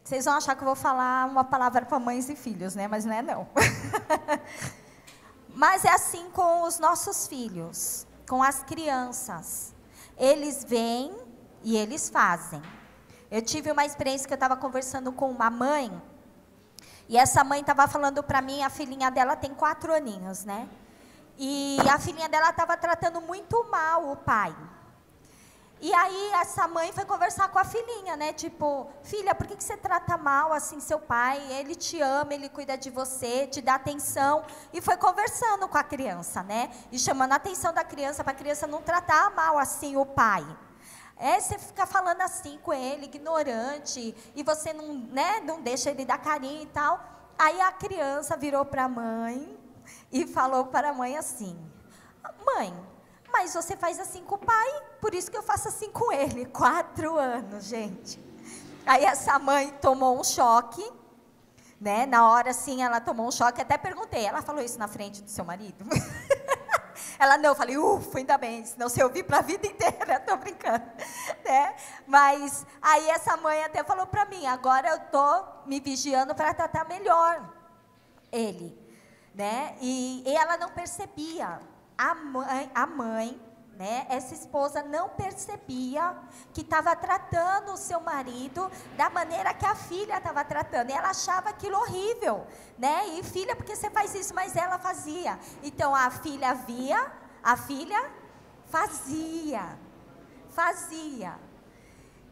Vocês vão achar que eu vou falar uma palavra para mães e filhos, né? Mas não é não. Mas é assim com os nossos filhos, com as crianças. Eles vêm e eles fazem. Eu tive uma experiência que eu estava conversando com uma mãe, e essa mãe estava falando para mim, a filhinha dela tem 4 aninhos, né? E a filhinha dela estava tratando muito mal o pai. E aí essa mãe foi conversar com a filhinha, né? Tipo, filha, por que você trata mal assim seu pai? Ele te ama, ele cuida de você, te dá atenção. E foi conversando com a criança, né? E chamando a atenção da criança, para a criança não tratar mal assim o pai. Você fica falando assim com ele, ignorante, e você não, né, não deixa ele dar carinho e tal. Aí a criança virou para a mãe e falou para a mãe assim: mãe, mas você faz assim com o pai, por isso que eu faço assim com ele. 4 anos, gente. Aí essa mãe tomou um choque, né? Na hora, assim, ela tomou um choque. Até perguntei, ela falou isso na frente do seu marido? Ela não, eu falei, ufa, ainda bem, senão você ouvir para a vida inteira, estou brincando. Né? Mas aí essa mãe até falou para mim, agora eu estou me vigiando para tratar melhor ele. Né? E ela não percebia. A mãe, né, essa esposa não percebia que estava tratando o seu marido da maneira que a filha estava tratando. E ela achava aquilo horrível, né? E filha, por que você faz isso? Mas ela fazia. Então a filha via, a filha fazia.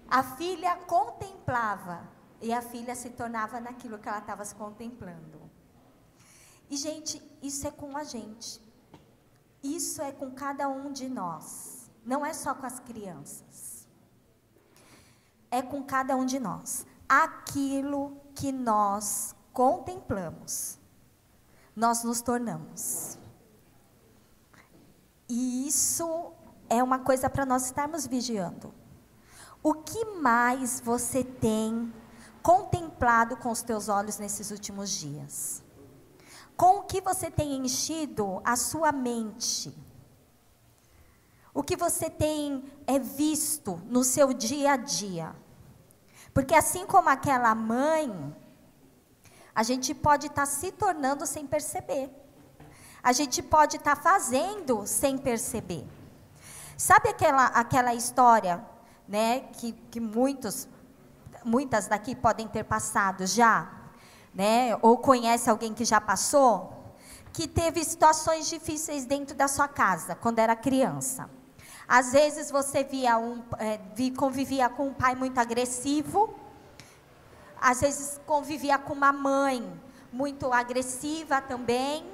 A filha contemplava e a filha se tornava naquilo que ela estava se contemplando. E gente, isso é com a gente. Isso é com cada um de nós, não é só com as crianças, é com cada um de nós. Aquilo que nós contemplamos, nós nos tornamos. E isso é uma coisa para nós estarmos vigiando. O que mais você tem contemplado com os teus olhos nesses últimos dias? Com o que você tem enchido a sua mente? O que você tem visto no seu dia a dia? Porque assim como aquela mãe, a gente pode estar se tornando sem perceber. A gente pode estar fazendo sem perceber. Sabe aquela história, né, que muitas daqui podem ter passado já? Né, ou conhece alguém que já passou, que teve situações difíceis dentro da sua casa, quando era criança. Às vezes você convivia com um pai muito agressivo, às vezes convivia com uma mãe muito agressiva também,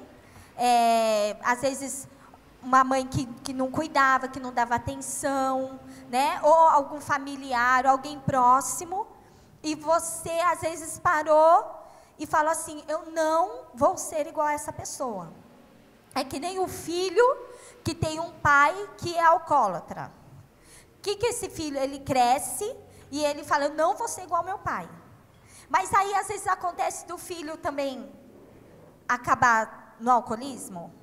às vezes uma mãe que não cuidava, que não dava atenção, né, ou algum familiar, alguém próximo, e você às vezes parou e fala assim, eu não vou ser igual a essa pessoa. É que nem o filho que tem um pai que é alcoólatra. O que esse filho, ele cresce e ele fala, eu não vou ser igual ao meu pai. Mas aí às vezes acontece do filho também acabar no alcoolismo.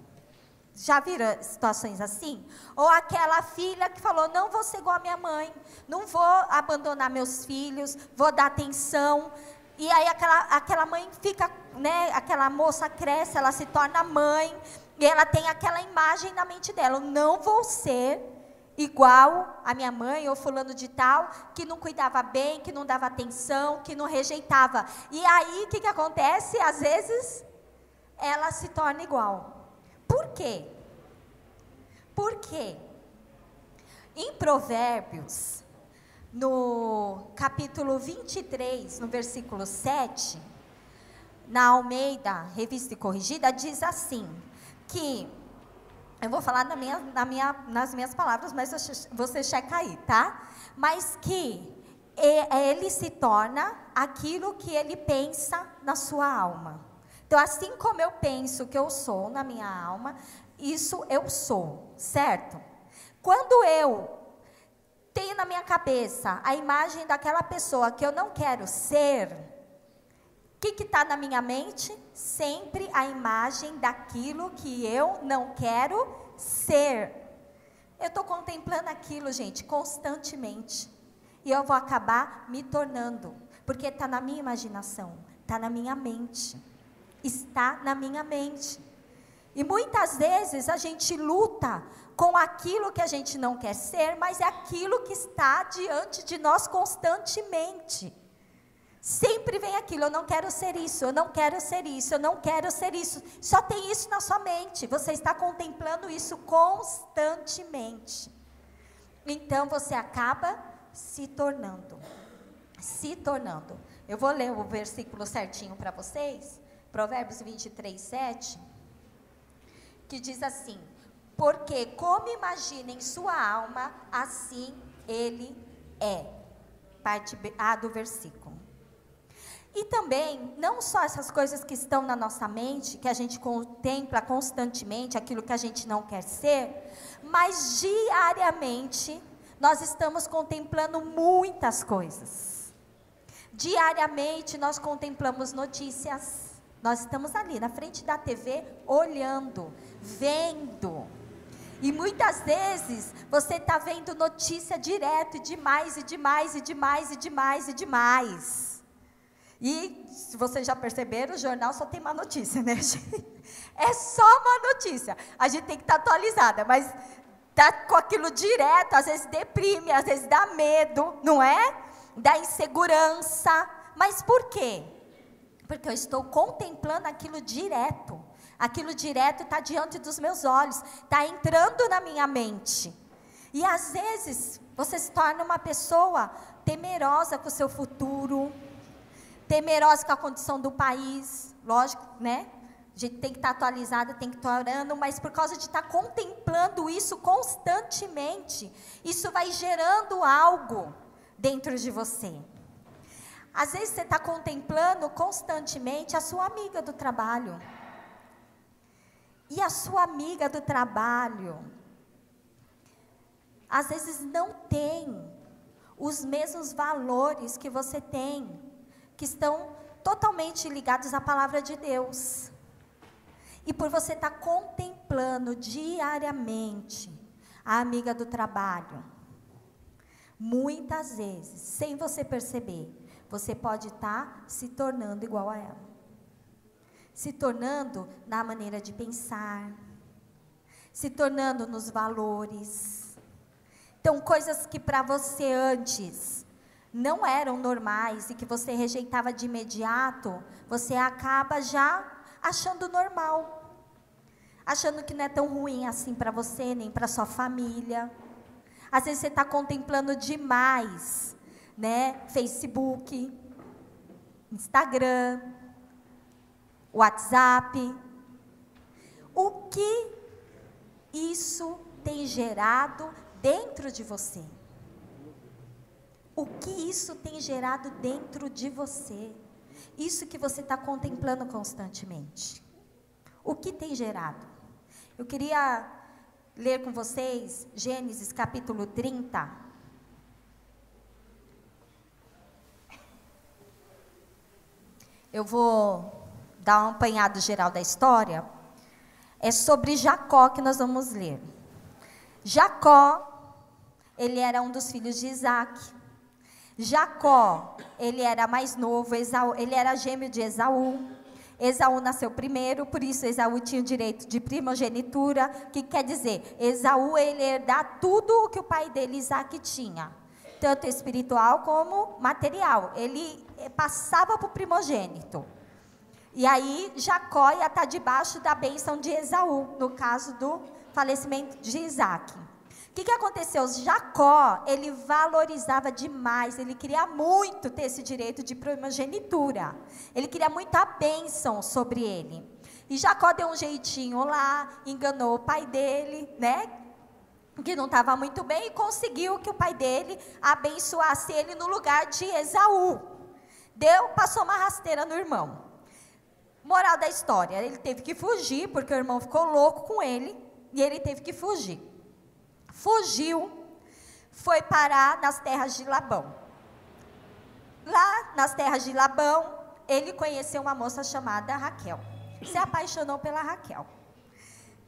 Já viram situações assim? Ou aquela filha que falou, não vou ser igual a minha mãe, não vou abandonar meus filhos, vou dar atenção. E aí aquela mãe fica, né, aquela moça cresce, ela se torna mãe, e ela tem aquela imagem na mente dela, eu não vou ser igual a minha mãe, ou fulano de tal, que não cuidava bem, que não dava atenção, que não rejeitava. E aí, o que acontece? Às vezes, ela se torna igual. Por quê? Por quê? Em Provérbios, no capítulo 23, no versículo 7, na Almeida, Revista e Corrigida, diz assim, que, eu vou falar nas minhas palavras, mas você checa aí, tá? Mas que ele se torna aquilo que ele pensa na sua alma. Então, assim como eu penso que eu sou na minha alma, isso eu sou, certo? Quando eu tenho na minha cabeça a imagem daquela pessoa que eu não quero ser, o que está na minha mente? Sempre a imagem daquilo que eu não quero ser. Eu estou contemplando aquilo, gente, constantemente. E eu vou acabar me tornando. Porque está na minha imaginação, está na minha mente. Está na minha mente. E muitas vezes a gente luta com aquilo que a gente não quer ser, mas é aquilo que está diante de nós constantemente. Sempre vem aquilo, eu não quero ser isso, eu não quero ser isso, eu não quero ser isso. Só tem isso na sua mente, você está contemplando isso constantemente. Então você acaba se tornando. Eu vou ler o versículo certinho para vocês, Provérbios 23, 7, que diz assim: porque como imagina em sua alma, assim ele é. Parte A do versículo. E também, não só essas coisas que estão na nossa mente, que a gente contempla constantemente, aquilo que a gente não quer ser, mas diariamente, nós estamos contemplando muitas coisas. Diariamente, nós contemplamos notícias. Nós estamos ali, na frente da TV, olhando, vendo. E muitas vezes, você está vendo notícia direto, e demais, e demais, e demais, e demais, e demais. E, se vocês já perceberam, o jornal só tem má notícia, né, gente? É só má notícia. A gente tem que estar atualizada, mas tá com aquilo direto, às vezes deprime, às vezes dá medo, não é? Dá insegurança. Mas por quê? Porque eu estou contemplando aquilo direto. Aquilo direto está diante dos meus olhos, está entrando na minha mente. E às vezes, você se torna uma pessoa temerosa com o seu futuro, temerosa com a condição do país, lógico, né? A gente tem que estar atualizada, tem que estar orando, mas por causa de estar contemplando isso constantemente, isso vai gerando algo dentro de você. Às vezes você está contemplando constantemente a sua amiga do trabalho. E a sua amiga do trabalho, às vezes não tem os mesmos valores que você tem, que estão totalmente ligados à palavra de Deus. E por você estar contemplando diariamente a amiga do trabalho, muitas vezes, sem você perceber, você pode estar se tornando igual a ela. Se tornando na maneira de pensar, se tornando nos valores. Então, coisas que para você antes não eram normais e que você rejeitava de imediato, você acaba já achando normal, achando que não é tão ruim assim para você, nem para sua família. Às vezes você está contemplando demais, né? Facebook, Instagram, WhatsApp. O que isso tem gerado dentro de você? O que isso tem gerado dentro de você? Isso que você está contemplando constantemente. O que tem gerado? Eu queria ler com vocês Gênesis capítulo 30. Eu vou dar um apanhado geral da história. É sobre Jacó que nós vamos ler. Jacó, ele era um dos filhos de Isaac. Jacó, ele era mais novo, ele era gêmeo de Esaú. Esaú nasceu primeiro, por isso Esaú tinha o direito de primogenitura, que quer dizer, Esaú, ele herdar tudo o que o pai dele, Isaac, tinha. Tanto espiritual como material. Ele passava para o primogênito. E aí, Jacó ia estar debaixo da bênção de Esaú, no caso do falecimento de Isaac. O que aconteceu? Jacó, ele valorizava demais, ele queria muito ter esse direito de primogenitura. Ele queria muito a bênção sobre ele. E Jacó deu um jeitinho lá, enganou o pai dele, né? Que não estava muito bem, e conseguiu que o pai dele abençoasse ele no lugar de Esaú. Passou uma rasteira no irmão. Moral da história, ele teve que fugir, porque o irmão ficou louco com ele, e ele teve que fugir. Fugiu, foi parar nas terras de Labão. Lá nas terras de Labão, ele conheceu uma moça chamada Raquel. Se apaixonou pela Raquel.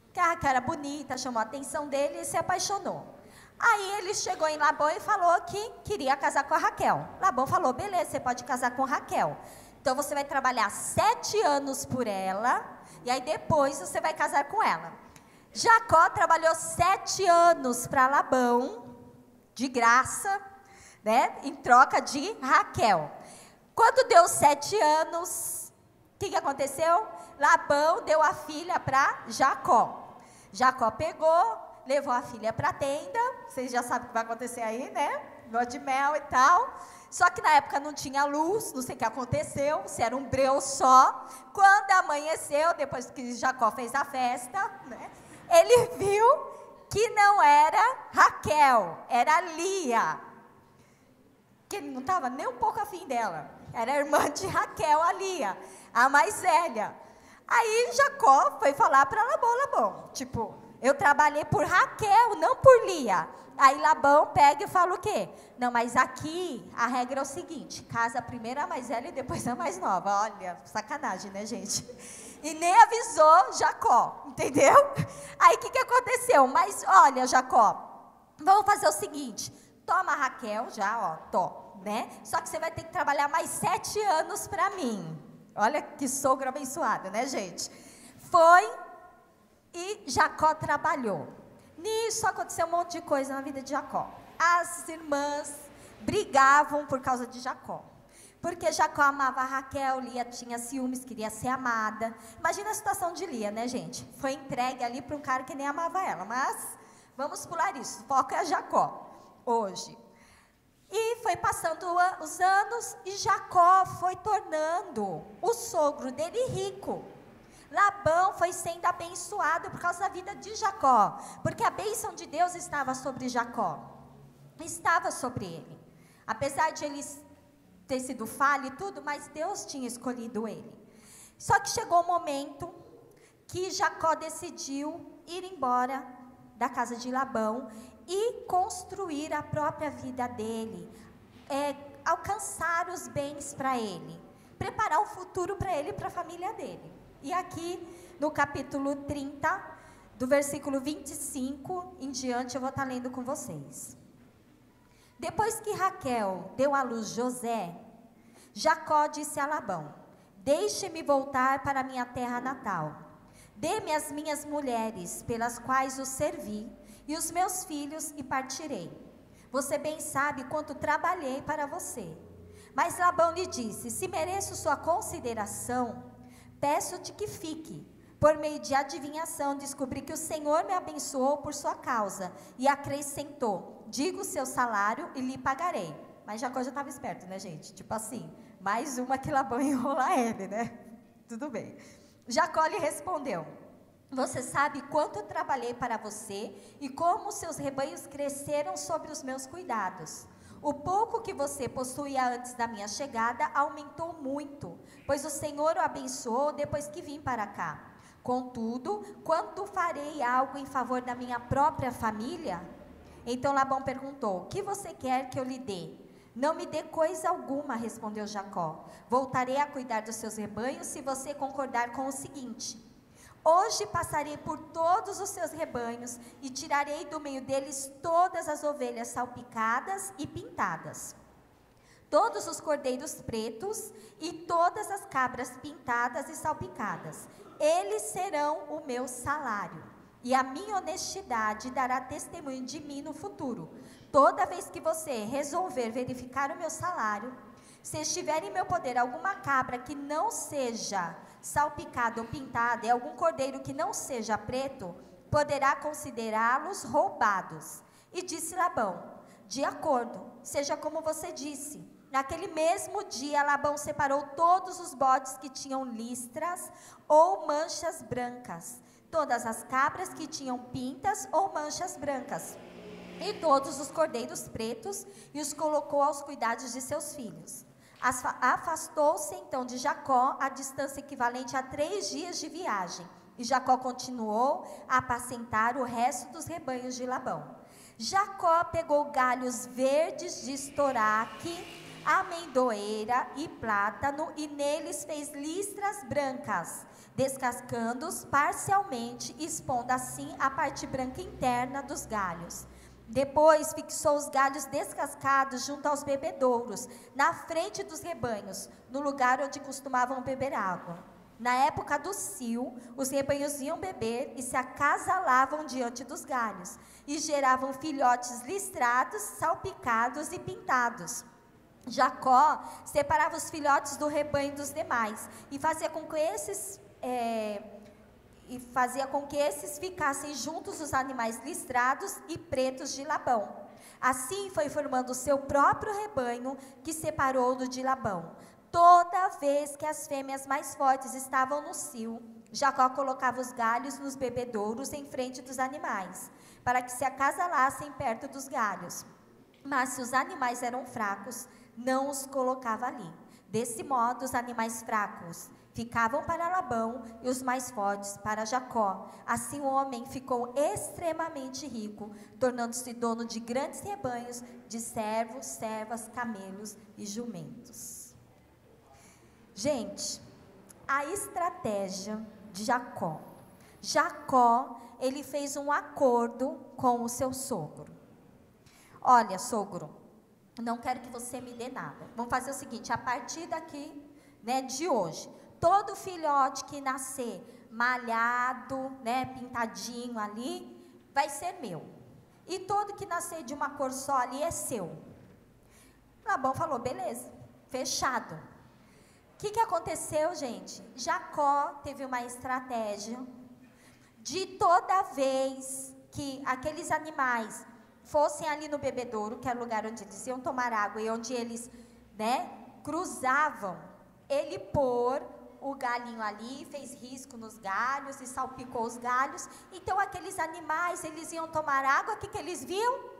Porque a Raquel era bonita, chamou a atenção dele e se apaixonou. Aí ele chegou em Labão e falou que queria casar com a Raquel. Labão falou, beleza, você pode casar com Raquel. Então você vai trabalhar 7 anos por ela, e aí depois você vai casar com ela. Jacó trabalhou 7 anos para Labão, de graça, né, em troca de Raquel. Quando deu 7 anos, o que aconteceu? Labão deu a filha para Jacó. Jacó pegou, levou a filha para a tenda, vocês já sabem o que vai acontecer aí, né? Lua de mel e tal. Só que na época não tinha luz, não sei o que aconteceu, se era um breu só. Quando amanheceu, depois que Jacó fez a festa, né, ele viu que não era Raquel, era Lia. Que ele não estava nem um pouco afim dela. Era a irmã de Raquel, a Lia, a mais velha. Aí Jacó foi falar para Labão, tipo, eu trabalhei por Raquel, não por Lia. Aí Labão pega e fala o quê? Não, mas aqui a regra é o seguinte, casa primeiro a mais velha e depois a mais nova. Olha, sacanagem, né, gente? E nem avisou Jacó, entendeu? Aí o que aconteceu? Mas olha, Jacó, vamos fazer o seguinte, toma a Raquel já, ó, né? Só que você vai ter que trabalhar mais 7 anos para mim. Olha que sogro abençoado, né, gente? Foi e Jacó trabalhou. Nisso aconteceu um monte de coisa na vida de Jacó. As irmãs brigavam por causa de Jacó. Porque Jacó amava a Raquel, Lia tinha ciúmes, queria ser amada. Imagina a situação de Lia, né, gente? Foi entregue ali para um cara que nem amava ela. Mas vamos pular isso. O foco é Jacó hoje. E foi passando os anos e Jacó foi tornando o sogro dele rico. Labão foi sendo abençoado por causa da vida de Jacó, porque a bênção de Deus estava sobre Jacó, estava sobre ele. Apesar de ele ter sido falho e tudo, mas Deus tinha escolhido ele. Só que chegou o momento que Jacó decidiu ir embora da casa de Labão e construir a própria vida dele, alcançar os bens para ele, preparar o futuro para ele e para a família dele. E aqui no capítulo 30, do versículo 25 em diante, eu vou estar lendo com vocês. Depois que Raquel deu à luz José, Jacó disse a Labão, deixe-me voltar para a minha terra natal, dê-me as minhas mulheres, pelas quais os servi, e os meus filhos, e partirei. Você bem sabe quanto trabalhei para você. Mas Labão lhe disse, se mereço sua consideração, peço-te que fique. Por meio de adivinhação, descobri que o Senhor me abençoou por sua causa, e acrescentou, diga o seu salário e lhe pagarei. Mas Jacó já estava esperto, né, gente? Tipo assim, mais uma que Labão enrola ele, né? Tudo bem. Jacó lhe respondeu, você sabe quanto eu trabalhei para você e como seus rebanhos cresceram sobre os meus cuidados. O pouco que você possuía antes da minha chegada aumentou muito, pois o Senhor o abençoou depois que vim para cá. Contudo, quando farei algo em favor da minha própria família? Então Labão perguntou, o que você quer que eu lhe dê? Não me dê coisa alguma, respondeu Jacó. Voltarei a cuidar dos seus rebanhos se você concordar com o seguinte. Hoje passarei por todos os seus rebanhos e tirarei do meio deles todas as ovelhas salpicadas e pintadas, todos os cordeiros pretos e todas as cabras pintadas e salpicadas. Eles serão o meu salário, e a minha honestidade dará testemunho de mim no futuro. Toda vez que você resolver verificar o meu salário, se estiver em meu poder alguma cabra que não seja salpicada ou pintada e algum cordeiro que não seja preto, poderá considerá-los roubados. E disse Labão, de acordo, seja como você disse. Naquele mesmo dia, Labão separou todos os bodes que tinham listras ou manchas brancas, todas as cabras que tinham pintas ou manchas brancas, e todos os cordeiros pretos, e os colocou aos cuidados de seus filhos. Afastou-se então de Jacó a distância equivalente a 3 dias de viagem, e Jacó continuou a apacentar o resto dos rebanhos de Labão. Jacó pegou galhos verdes de estoraque, amendoeira e plátano, e neles fez listras brancas, descascando-os parcialmente, expondo assim a parte branca interna dos galhos. Depois fixou os galhos descascados junto aos bebedouros, na frente dos rebanhos, no lugar onde costumavam beber água. Na época do cio, os rebanhos iam beber e se acasalavam diante dos galhos, e geravam filhotes listrados, salpicados e pintados. Jacó separava os filhotes do rebanho dos demais, e fazia com que esses ficassem juntos os animais listrados e pretos de Labão. Assim foi formando o seu próprio rebanho, que separou-no de Labão. Toda vez que as fêmeas mais fortes estavam no cio, Jacó colocava os galhos nos bebedouros em frente dos animais, para que se acasalassem perto dos galhos. Mas se os animais eram fracos, não os colocava ali. Desse modo, os animais fracos ficavam para Labão e os mais fortes para Jacó. Assim o homem ficou extremamente rico, tornando-se dono de grandes rebanhos de servos, servas, camelos e jumentos. Gente, a estratégia de Jacó. Jacó, ele fez um acordo com o seu sogro. Olha, sogro, não quero que você me dê nada. Vamos fazer o seguinte, a partir daqui, de hoje, todo filhote que nascer malhado, pintadinho ali, vai ser meu. E todo que nascer de uma cor só ali é seu. Labão falou, beleza, fechado. O que aconteceu, gente? Jacó teve uma estratégia de toda vez que aqueles animais fossem ali no bebedouro, que é o lugar onde eles iam tomar água e onde eles, cruzavam, ele pôr o galinho ali, fez risco nos galhos e salpicou os galhos. Então aqueles animais, eles iam tomar água, o que eles viam?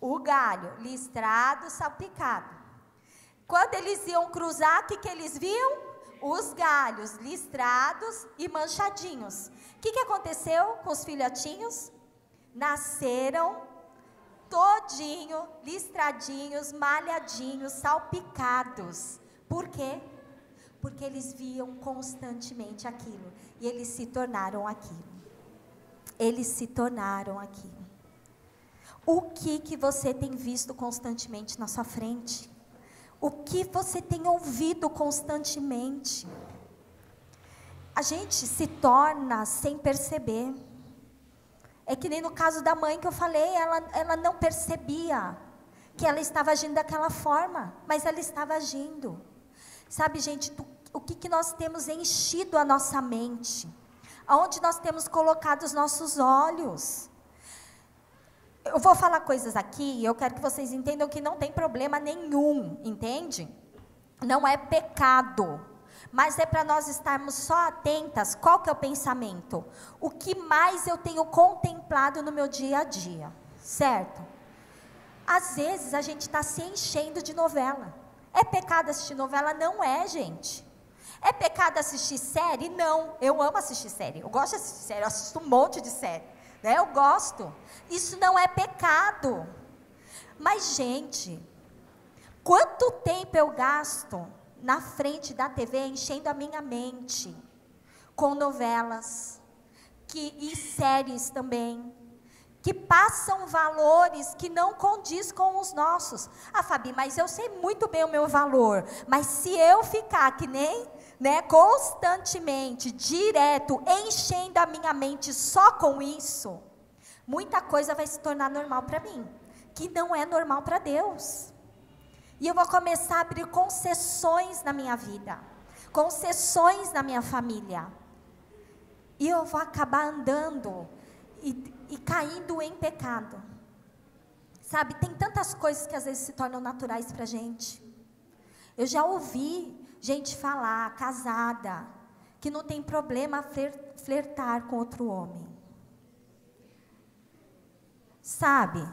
O galho listrado, salpicado. Quando eles iam cruzar, o que eles viam? Os galhos listrados e manchadinhos. O que aconteceu com os filhotinhos? Nasceram todinho, listradinhos, malhadinhos, salpicados. Por quê? Porque eles viam constantemente aquilo. E eles se tornaram aquilo. Eles se tornaram aquilo. O que você tem visto constantemente na sua frente? O que você tem ouvido constantemente? A gente se torna sem perceber. É que nem no caso da mãe que eu falei, ela não percebia que ela estava agindo daquela forma, mas ela estava agindo. Sabe, gente, o que nós temos enchido a nossa mente? Aonde nós temos colocado os nossos olhos? Eu vou falar coisas aqui e eu quero que vocês entendam que não tem problema nenhum, entende? Não é pecado, mas é para nós estarmos só atentas. Qual que é o pensamento? O que mais eu tenho contemplado no meu dia a dia, certo? Às vezes a gente está se enchendo de novela. É pecado assistir novela? Não é, gente. É pecado assistir série? Não, eu amo assistir série, eu gosto de assistir série, eu assisto um monte de série. Eu gosto, isso não é pecado. Mas, gente, quanto tempo eu gasto na frente da TV enchendo a minha mente com novelas e séries também, que passam valores que não condiz com os nossos. Ah, Fabi, mas eu sei muito bem o meu valor, mas se eu ficar que nem, constantemente, direto, enchendo a minha mente só com isso, muita coisa vai se tornar normal para mim, que não é normal para Deus. E eu vou começar a abrir concessões na minha vida, concessões na minha família, e eu vou acabar andando e caindo em pecado. Sabe, tem tantas coisas que às vezes se tornam naturais para a gente. Eu já ouvi gente falar, casada, que não tem problema flertar com outro homem. Sabe?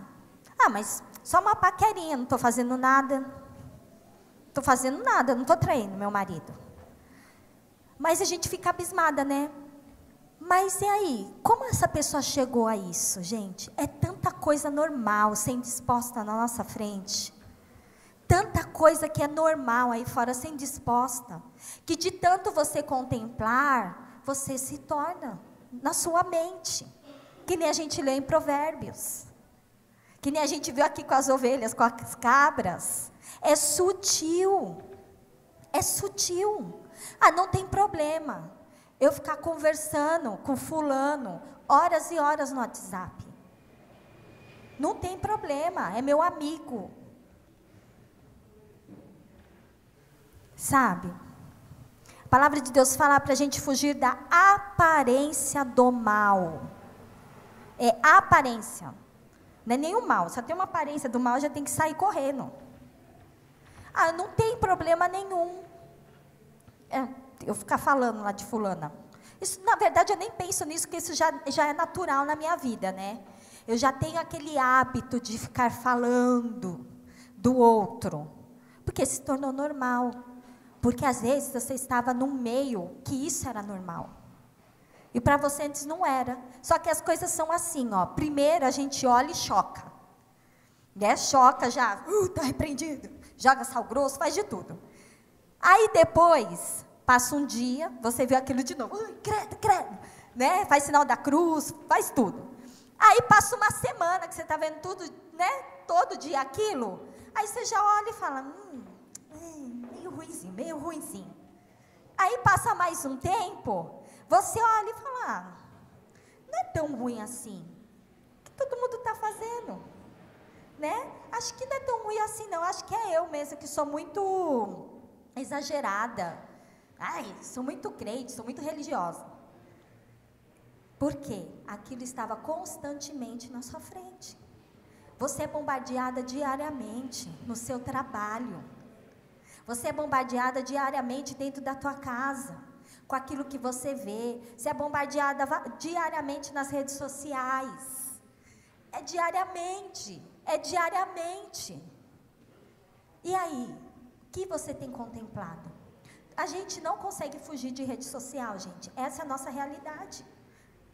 Ah, mas só uma paquerinha, não estou fazendo nada. Estou fazendo nada, não estou traindo meu marido. Mas a gente fica abismada, né? Mas e aí? Como essa pessoa chegou a isso, gente? É tanta coisa normal sendo exposta na nossa frente. Tanta coisa que é normal aí fora sendo exposta. Que de tanto você contemplar, você se torna na sua mente. Que nem a gente lê em Provérbios. Que nem a gente viu aqui com as ovelhas, com as cabras. É sutil. É sutil. Ah, não tem problema eu ficar conversando com fulano horas e horas no WhatsApp. Não tem problema, é meu amigo. Sabe? A palavra de Deus fala para a gente fugir da aparência do mal. É aparência. Não é nenhum mal. Se tem uma aparência do mal, já tem que sair correndo. Ah, não tem problema nenhum. Eu ficar falando lá de fulana. Isso, na verdade, eu nem penso nisso, porque isso já é natural na minha vida, né? Eu já tenho aquele hábito de ficar falando do outro. Porque se tornou normal. Porque às vezes você estava num meio que isso era normal. E para você antes não era. Só que as coisas são assim, ó. Primeiro a gente olha e choca. Né? Choca já, tá repreendido. Joga sal grosso, faz de tudo. Aí depois, passa um dia, você vê aquilo de novo. Credo, credo. Né? Faz sinal da cruz, faz tudo. Aí passa uma semana que você está vendo tudo, né? Todo dia aquilo. Aí você já olha e fala, meio ruinzinho. Aí passa mais um tempo, você olha e fala, não é tão ruim assim. O que todo mundo está fazendo? Né? Acho que não é tão ruim assim não, acho que é eu mesma que sou muito exagerada. Ai, sou muito crente, sou muito religiosa. Por quê? Aquilo estava constantemente na sua frente. Você é bombardeada diariamente no seu trabalho. Você é bombardeada diariamente dentro da tua casa, com aquilo que você vê. Você é bombardeada diariamente nas redes sociais. É diariamente. E aí, o que você tem contemplado? A gente não consegue fugir de rede social, gente. Essa é a nossa realidade.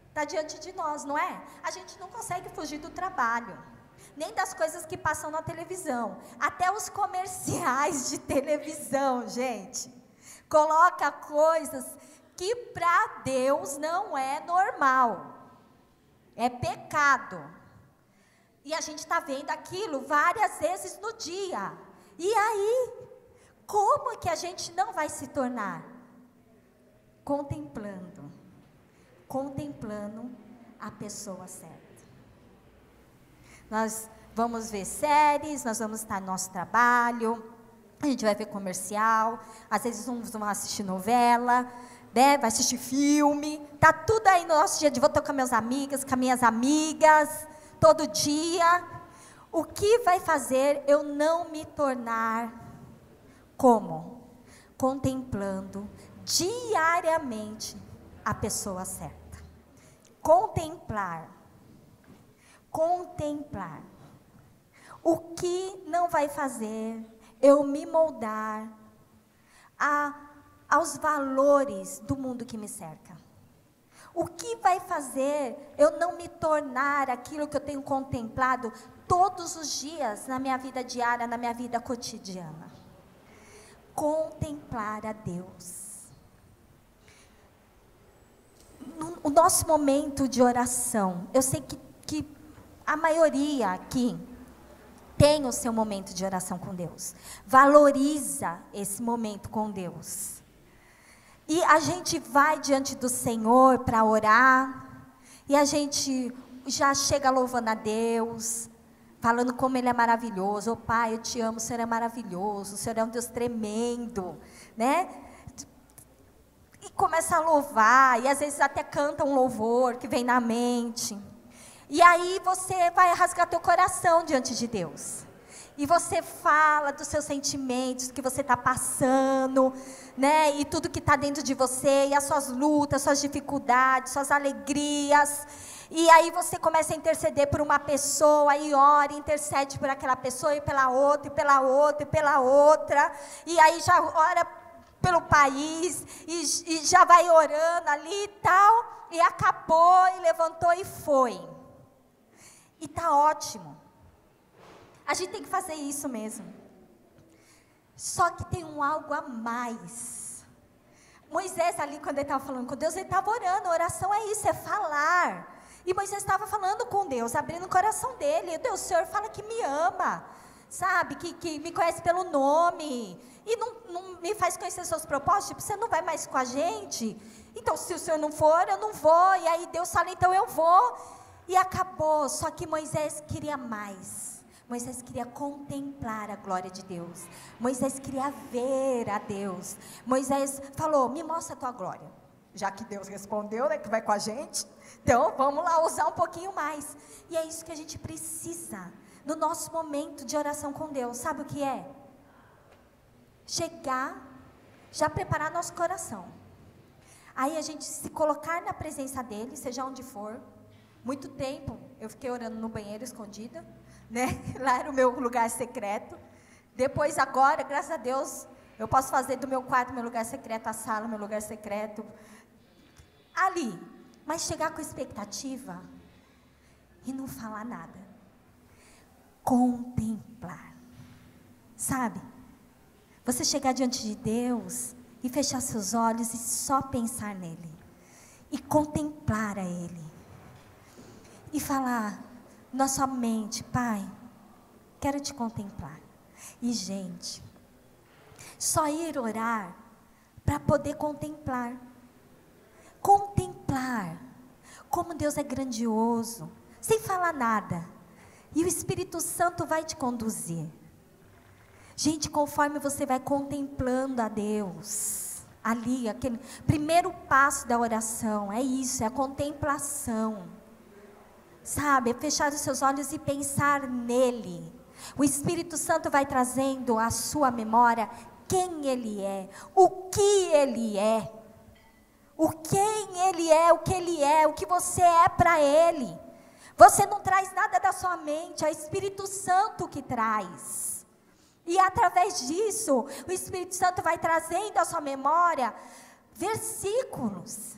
Está diante de nós, não é? A gente não consegue fugir do trabalho. Nem das coisas que passam na televisão. Até os comerciais de televisão, gente. Coloca coisas que para Deus não é normal. É pecado. E a gente está vendo aquilo várias vezes no dia. E aí, como é que a gente não vai se tornar? Contemplando a pessoa certa. Nós vamos ver séries, nós vamos estar no nosso trabalho, a gente vai ver comercial, às vezes uns vão assistir novela, né, vai assistir filme, tá tudo aí no nosso dia de vou estar com meus amigas, com minhas amigas, todo dia. O que vai fazer eu não me tornar como? Contemplando diariamente a pessoa certa. Contemplar. O que não vai fazer eu me moldar aos valores do mundo que me cerca? O que vai fazer eu não me tornar aquilo que eu tenho contemplado todos os dias na minha vida diária, na minha vida cotidiana? Contemplar a Deus. No nosso momento de oração, eu sei que a maioria aqui tem o seu momento de oração com Deus. Valoriza esse momento com Deus. E a gente vai diante do Senhor para orar, e a gente já chega louvando a Deus, falando como Ele é maravilhoso. Oh Pai, eu te amo, o Senhor é maravilhoso, o Senhor é um Deus tremendo, né? E começa a louvar, e às vezes até canta um louvor que vem na mente. E aí você vai rasgar teu coração diante de Deus. E você fala dos seus sentimentos, que você está passando, né? E tudo que está dentro de você, e as suas lutas, suas dificuldades, suas alegrias. E aí você começa a interceder por uma pessoa, e ora, intercede por aquela pessoa, e pela outra, e pela outra, e pela outra. E aí já ora pelo país, e já vai orando ali e tal. E acabou, e levantou e foi. E está ótimo. A gente tem que fazer isso mesmo. Só que tem algo a mais. Moisés ali, quando ele estava falando com Deus, ele estava orando. A oração é isso, é falar. E Moisés estava falando com Deus, abrindo o coração dele. Deus, o Senhor fala que me ama, sabe, que me conhece pelo nome, e não me faz conhecer seus propósitos, tipo, você não vai mais com a gente? Então, se o Senhor não for, eu não vou. E aí Deus fala, então eu vou. E acabou. Só que Moisés queria mais. Moisés queria contemplar a glória de Deus. Moisés queria ver a Deus. Moisés falou, me mostra a tua glória. Já que Deus respondeu, né, que vai com a gente, então vamos lá usar um pouquinho mais. E é isso que a gente precisa no nosso momento de oração com Deus. Sabe o que é? Chegar, já preparar nosso coração. Aí a gente se colocar na presença dele, seja onde for. Muito tempo eu fiquei orando no banheiro escondida, né? Lá era o meu lugar secreto. Depois agora, graças a Deus, eu posso fazer do meu quarto meu lugar secreto, a sala meu lugar secreto. Ali, mas chegar com expectativa e não falar nada. Contemplar, sabe? Você chegar diante de Deus e fechar seus olhos e só pensar nele. E contemplar a ele. E falar na sua mente, Pai, quero te contemplar. E gente, só ir orar para poder contemplar. Contemplar como Deus é grandioso, sem falar nada. E o Espírito Santo vai te conduzir. Gente, conforme você vai contemplando a Deus, ali, aquele primeiro passo da oração, é isso, é a contemplação. Sabe, é fechar os seus olhos e pensar nele. O Espírito Santo vai trazendo à sua memória quem ele é, o que ele é. O quem ele é, o que ele é, o que você é para ele. Você não traz nada da sua mente, é o Espírito Santo que traz. E através disso, o Espírito Santo vai trazendo à sua memória versículos,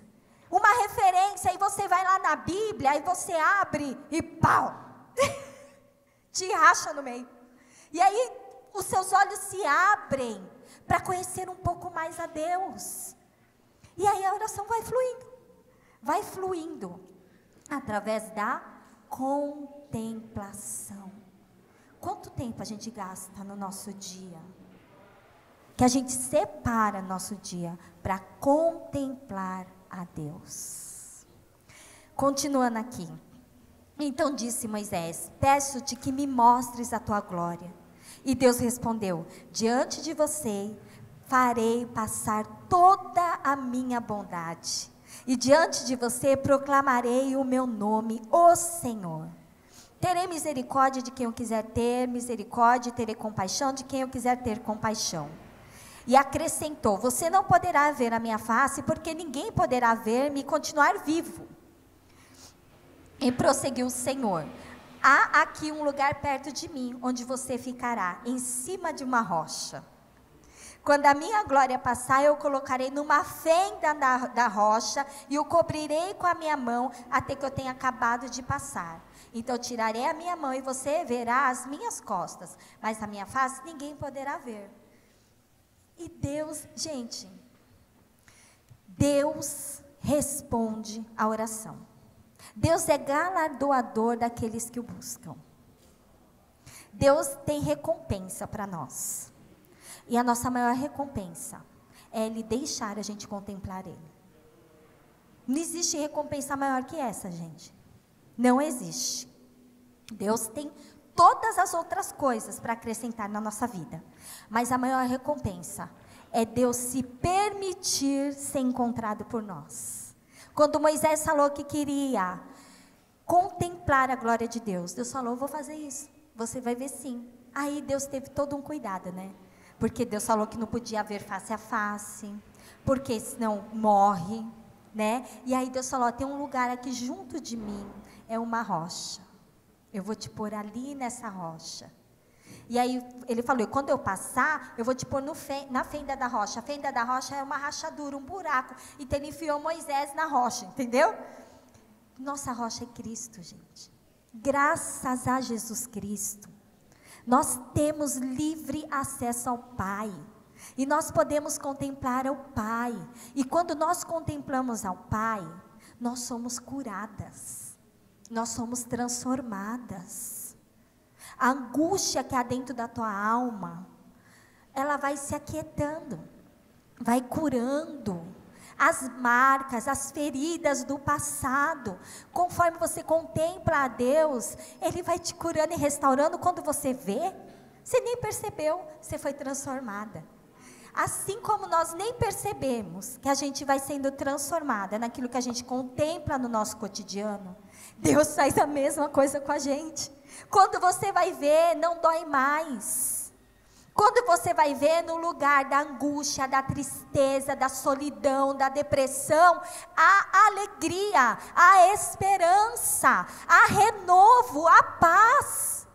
uma referência, e você vai lá na Bíblia, e você abre e pau, te racha no meio. E aí os seus olhos se abrem para conhecer um pouco mais a Deus. E aí a oração vai fluindo, através da contemplação. Quanto tempo a gente gasta no nosso dia? Que a gente separa nosso dia para contemplar a Deus. Continuando aqui. Então disse Moisés, peço-te que me mostres a tua glória. E Deus respondeu, diante de você farei passar toda a minha bondade, e diante de você proclamarei o meu nome, o Senhor. Terei misericórdia de quem eu quiser ter misericórdia, e terei compaixão de quem eu quiser ter compaixão. E acrescentou, você não poderá ver a minha face, porque ninguém poderá ver-me e continuar vivo. E prosseguiu o Senhor, há aqui um lugar perto de mim, onde você ficará, em cima de uma rocha. Quando a minha glória passar, eu o colocarei numa fenda da rocha, e o cobrirei com a minha mão, até que eu tenha acabado de passar. Então tirarei a minha mão, e você verá as minhas costas, mas a minha face ninguém poderá ver. E Deus, gente, Deus responde à oração. Deus é galardoador daqueles que o buscam. Deus tem recompensa para nós. E a nossa maior recompensa é Ele deixar a gente contemplar Ele. Não existe recompensa maior que essa, gente. Não existe. Deus tem todas as outras coisas para acrescentar na nossa vida. Mas a maior recompensa é Deus se permitir ser encontrado por nós. Quando Moisés falou que queria contemplar a glória de Deus, Deus falou, vou fazer isso. Você vai ver sim. Aí Deus teve todo um cuidado, né? Porque Deus falou que não podia ver face a face, porque senão morre, né? E aí Deus falou, tem um lugar aqui junto de mim, é uma rocha. Eu vou te pôr ali nessa rocha. E aí ele falou, e quando eu passar, eu vou te pôr na fenda da rocha. A fenda da rocha é uma rachadura, um buraco. Então ele enfiou Moisés na rocha, entendeu? Nossa rocha é Cristo, gente. Graças a Jesus Cristo, nós temos livre acesso ao Pai. E nós podemos contemplar ao Pai. E quando nós contemplamos ao Pai, nós somos curadas. nós somos transformadas. A angústia que há dentro da tua alma, ela vai se aquietando, vai curando as marcas, as feridas do passado. Conforme você contempla a Deus, Ele vai te curando e restaurando. Quando você vê, você nem percebeu, você foi transformada. Assim como nós nem percebemos que a gente vai sendo transformada naquilo que a gente contempla no nosso cotidiano, Deus faz a mesma coisa com a gente. Quando você vai ver, não dói mais. Quando você vai ver, no lugar da angústia, da tristeza, da solidão, da depressão, há alegria, há esperança, há renovo, há paz.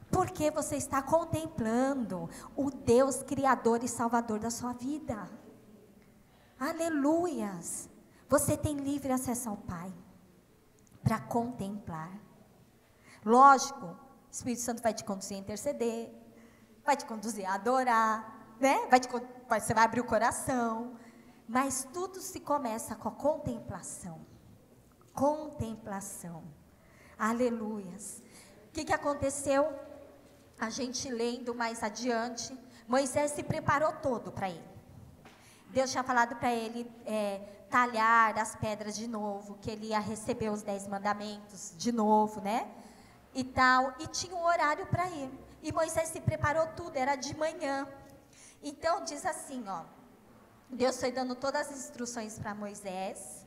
Porque você está contemplando o Deus Criador e Salvador da sua vida. Aleluias! Você tem livre acesso ao Pai para contemplar. Lógico, o Espírito Santo vai te conduzir a interceder, vai te conduzir a adorar, né? Você vai abrir o coração. Mas tudo se começa com a contemplação. Contemplação. Aleluias! O que aconteceu? A gente lendo mais adiante, Moisés se preparou todo para ir. Deus tinha falado para ele talhar as pedras de novo, que ele ia receber os 10 mandamentos de novo, né? E tal, e tinha um horário para ir. E Moisés se preparou tudo, era de manhã. Então diz assim, ó, Deus foi dando todas as instruções para Moisés.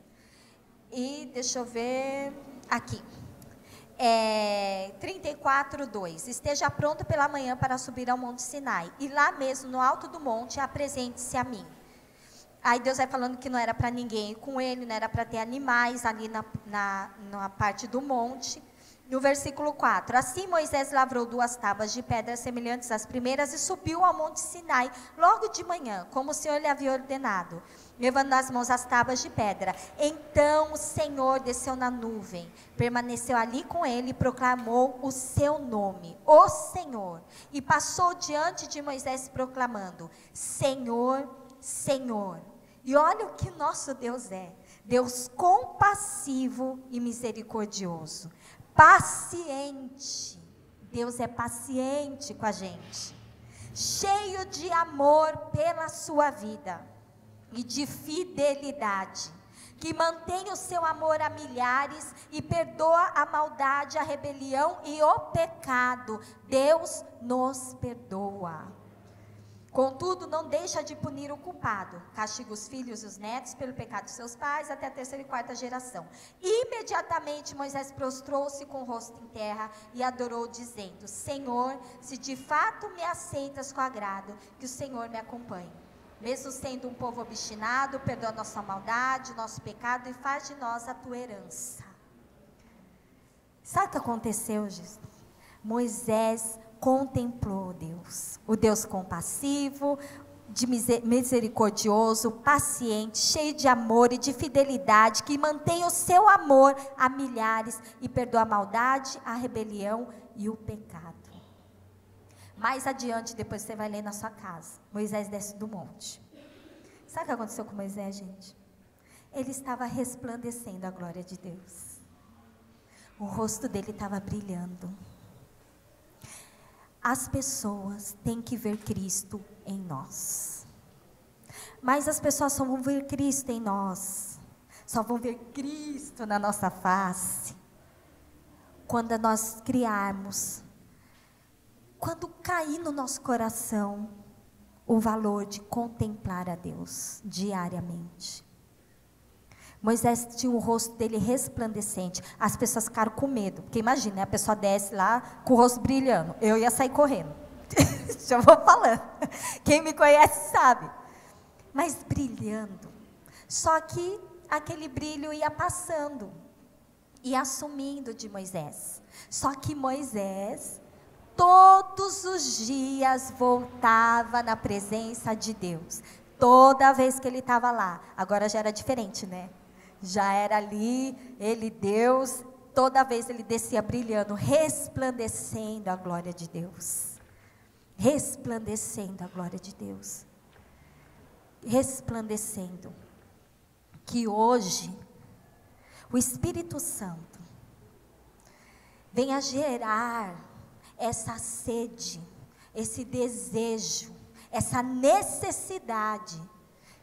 E deixa eu ver, aqui. 34:2, esteja pronto pela manhã para subir ao Monte Sinai, e lá mesmo no alto do monte apresente-se a mim. Aí Deus vai falando que não era para ninguém ir com ele, não era para ter animais ali na parte do monte. No versículo 4, assim Moisés lavrou 2 tábuas de pedra semelhantes às primeiras e subiu ao Monte Sinai logo de manhã, como o Senhor lhe havia ordenado, levando nas mãos as tábuas de pedra. Então o Senhor desceu na nuvem, permaneceu ali com ele e proclamou o seu nome, o Senhor, e passou diante de Moisés proclamando, Senhor, Senhor. E olha o que nosso Deus é, Deus compassivo e misericordioso, paciente. Deus é paciente com a gente, cheio de amor pela sua vida e de fidelidade, que mantém o seu amor a milhares e perdoa a maldade, a rebelião e o pecado. Deus nos perdoa. Contudo, não deixa de punir o culpado, castiga os filhos e os netos pelo pecado de seus pais até a 3ª e 4ª geração. Imediatamente Moisés prostrou-se com o rosto em terra e adorou, dizendo, Senhor, se de fato me aceitas com agrado, que o Senhor me acompanhe. Mesmo sendo um povo obstinado, perdoa nossa maldade, nosso pecado e faz de nós a tua herança. Sabe o que aconteceu, Jesus? Moisés contemplou Deus, o Deus compassivo, misericordioso, paciente, cheio de amor e de fidelidade, que mantém o seu amor a milhares e perdoa a maldade, a rebelião e o pecado. Mais adiante, depois você vai ler na sua casa, Moisés desce do monte. Sabe o que aconteceu com Moisés, gente? Ele estava resplandecendo a glória de Deus. O rosto dele estava brilhando. As pessoas têm que ver Cristo em nós. Mas as pessoas só vão ver Cristo em nós, só vão ver Cristo na nossa face, quando nós criarmos, quando cair no nosso coração, o valor de contemplar a Deus diariamente. Moisés tinha o rosto dele resplandecente. As pessoas ficaram com medo, porque imagina, né, a pessoa desce lá com o rosto brilhando, eu ia sair correndo. Já vou falando, quem me conhece sabe, mas brilhando. Só que aquele brilho ia passando, ia sumindo de Moisés. Só que Moisés todos os dias voltava na presença de Deus, toda vez que ele estava lá. Agora já era diferente, né? Já era ali, ele, Deus, toda vez ele descia brilhando, resplandecendo a glória de Deus. Resplandecendo a glória de Deus. Resplandecendo. Que hoje, o Espírito Santo venha gerar essa sede, esse desejo, essa necessidade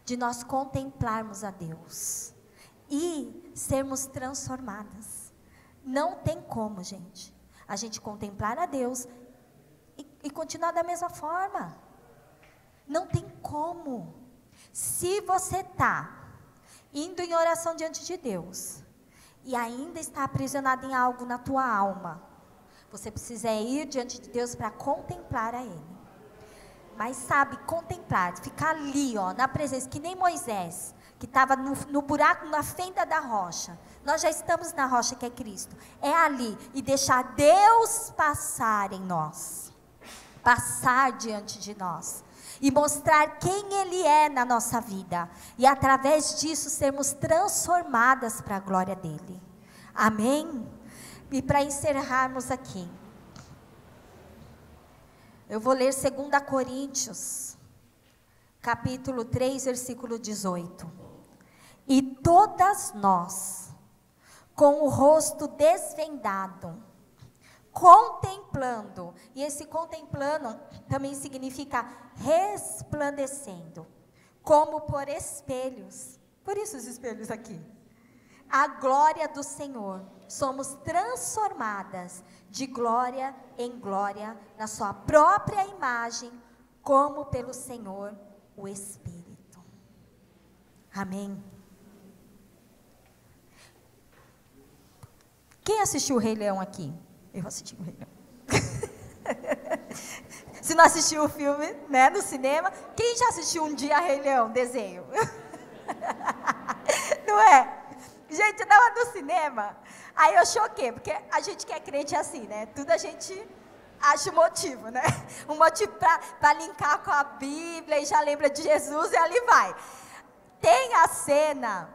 de nós contemplarmos a Deus e sermos transformadas. Não tem como, gente, a gente contemplar a Deus e continuar da mesma forma. Não tem como. Se você está indo em oração diante de Deus e ainda está aprisionado em algo na tua alma, você precisa ir diante de Deus para contemplar a Ele. Mas sabe, contemplar, ficar ali, ó, na presença, que nem Moisés, que estava no buraco, na fenda da rocha. Nós já estamos na rocha que é Cristo. É ali, e deixar Deus passar em nós. Passar diante de nós. E mostrar quem Ele é na nossa vida. E através disso sermos transformadas para a glória dEle. Amém? E para encerrarmos aqui, eu vou ler 2 Coríntios, capítulo 3, versículo 18. E todas nós, com o rosto desvendado, contemplando, e esse contemplando também significa resplandecendo, como por espelhos, por isso os espelhos aqui, a glória do Senhor, somos transformadas de glória em glória, na sua própria imagem, como pelo Senhor, o Espírito. Amém? Quem assistiu o Rei Leão aqui? Eu assisti o Rei Leão. Se não assistiu o filme, né, no cinema, quem já assistiu um dia Rei Leão, desenho? Não é? Gente, eu estava no cinema, aí eu choquei, porque a gente que é crente é assim, né? Tudo a gente acha um motivo, né? Um motivo para linkar com a Bíblia, e já lembra de Jesus, e ali vai. Tem a cena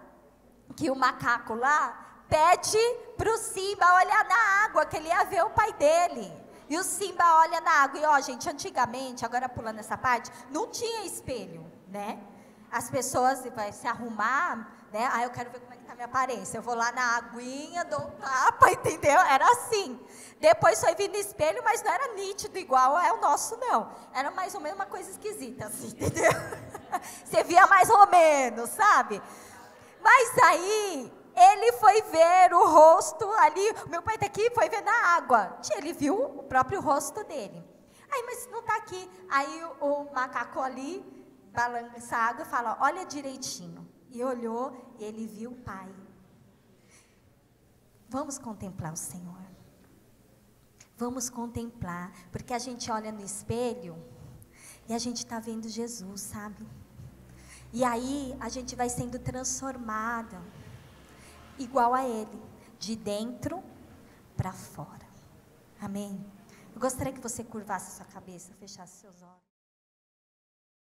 que o macaco lá pede para o Simba olhar na água, que ele ia ver o pai dele. E o Simba olha na água, e ó, gente, antigamente, agora pulando essa parte, não tinha espelho, né? As pessoas vão se arrumar, né? Ah, eu quero ver como é que está a minha aparência. Eu vou lá na aguinha, dou um tapa, entendeu? Era assim. Depois foi vir no espelho, mas não era nítido igual é o nosso, não. Era mais ou menos uma coisa esquisita, assim, entendeu? Você via mais ou menos, sabe? Mas aí, ele foi ver o rosto ali, o meu pai está aqui, foi ver na água. Ele viu o próprio rosto dele. Aí, mas não está aqui. Aí o macaco ali balança a água e fala, olha direitinho. E olhou e ele viu o pai. Vamos contemplar o Senhor. Vamos contemplar, porque a gente olha no espelho e a gente está vendo Jesus, sabe? E aí a gente vai sendo transformada, igual a Ele, de dentro para fora. Amém? Eu gostaria que você curvasse a sua cabeça, fechasse seus olhos.